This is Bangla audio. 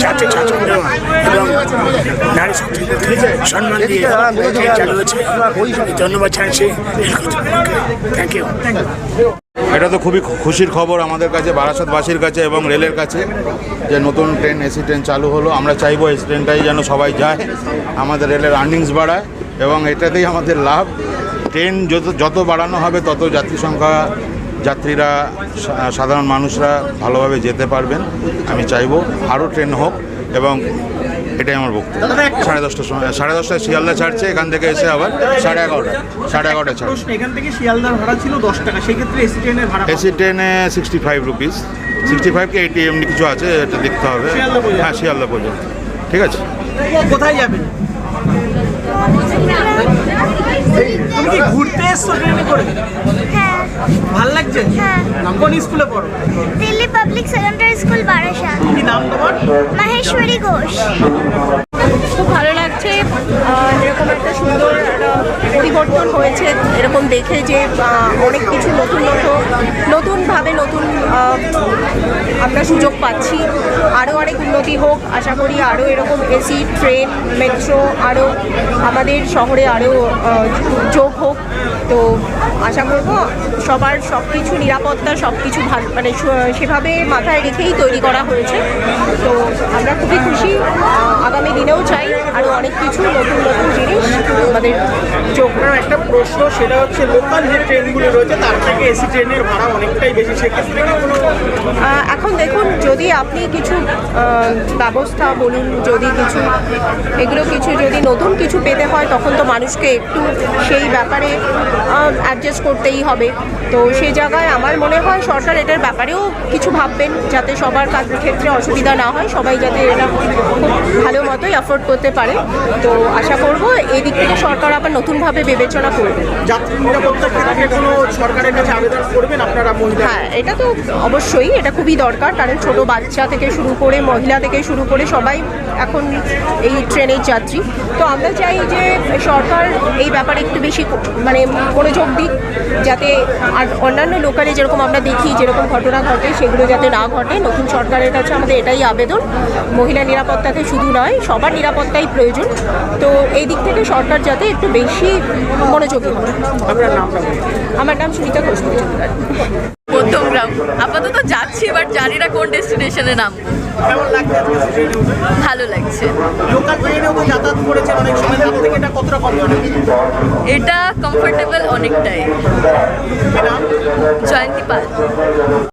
ছাত্র ছাত্রীরা এবং নারী শক্তিকে সম্মান দিয়ে চালু হয়েছে। ধন্যবাদ জানাচ্ছি। Thank you. এটা তো খুবই খুশির খবর আমাদের কাছে, বারাসাতবাসীর কাছে এবং রেলের কাছে, যে নতুন ট্রেন এসি ট্রেন চালু হলো। আমরা চাইবো এই ট্রেনটাই যেন সবাই যায়, আমাদের রেলের আর্নিংস বাড়ায় এবং এটাতেই আমাদের লাভ। ট্রেন যত বাড়ানো হবে তত যাত্রীরা সাধারণ মানুষরা ভালোভাবে যেতে পারবেন। আমি চাইবো আরও ট্রেন হোক এবং এটাই আমার বক্তব্য। 10:30টার সময় 10:30টায় শিয়ালদা ছাড়ছে, এখান থেকে এসে আবার 11:30টায় ছাড়ছে। এখান থেকে শিয়ালদার ভাড়া ছিল 10 টাকা, সেক্ষেত্রে এসি ট্রেনের ভাড়া, এসি ট্রেনে 65 রুপিস, 65 কি 80 এমনি কিছু আছে, এটা দেখতে হবে। হ্যাঁ, শিয়ালদা পর্যন্ত। ঠিক আছে। কোথায় যাবেন? তুমি কি ঘুরতে এসছো ট্রেনে করে? হ্যাঁ। ভাল লাগছে? হ্যাঁ। কোন স্কুলে পড়ো? Delhi public secondary school Barasat. কি নাম তোমার? মাহেশ্বরী ঘোষ। খুব ভালো লাগছে, এরকম একটা সুন্দর পরিবর্তন হয়েছে এরকম দেখে, যে অনেক কিছু নতুনভাবে আমরা সুযোগ পাচ্ছি। আরও অনেক উন্নতি হোক আশা করি, আরও এরকম এসি ট্রেন মেট্রো আরও আমাদের শহরে আরও যোগ হোক। তো আশা করব সবার সব কিছু নিরাপত্তা সব কিছু মানে সেভাবে মাথায় রেখেই তৈরি করা হয়েছে। তো আমরা খুবই খুশি, আগামী দিনেও চাই আরও অনেক কিছু নতুন জিনিস আমাদের যোগ। একটা প্রশ্ন, সেটা হচ্ছে লোকাল যে ট্রেনগুলো রয়েছে তার থেকে এসি ট্রেনের ভাড়া অনেকটাই বেশি, সেক্ষেত্রে এখন দেখুন, যদি আপনি কিছু ব্যবস্থা বলুন, যদি যদি নতুন কিছু পেতে হয়, তখন তো মানুষকে একটু সেই ব্যাপারে অ্যাডজাস্ট করতেই হবে। তো সেই জায়গায় আমার মনে হয় সরকার এটার ব্যাপারেও কিছু ভাববেন, যাতে সবার ক্ষেত্রে অসুবিধা না হয়, সবাই যাতে এটা খুব ভালো মতোই অ্যাফোর্ড করতে পারে। তো আশা করব এই দিক থেকে সরকার আবার নতুনভাবে বিবেচনা করবেন। যাত্রী নিরাপত্তার ক্ষেত্রে কোনো সরকারের কাছে আবেদন করবেন আপনারা? হ্যাঁ, এটা তো অবশ্যই, এটা খুবই দরকার, কারণ ছোট বাচ্চা থেকে শুরু করে মহিলা থেকে শুরু করে সবাই এখন এই ট্রেনের যাত্রী। তো আমরা চাই যে সরকার এই ব্যাপারে একটু বেশি মানে মনোযোগ দিক, যাতে আর অন্যান্য লোকালে যেরকম আমরা দেখি যেরকম ঘটনা ঘটে সেগুলো যাতে না ঘটে। নতুন সরকারের কাছে আমাদের এটাই আবেদন, মহিলা নিরাপত্তাতে শুধু নয়, সবার নিরাপত্তাই প্রয়োজন। তো এই দিক থেকে সরকার যাতে একটু বেশি মনোযোগী হয়। আমার নাম সুনিতা ঘোষ মজুমদার। মধ্যমগ্রাম আপাতত যাচ্ছি, বাট জানি না কোন ডেস্টিনেশনে নাম। ভালো লাগছে। এটা কমফোর্টেবল অনেকটাই। জয়ন্তী পাল।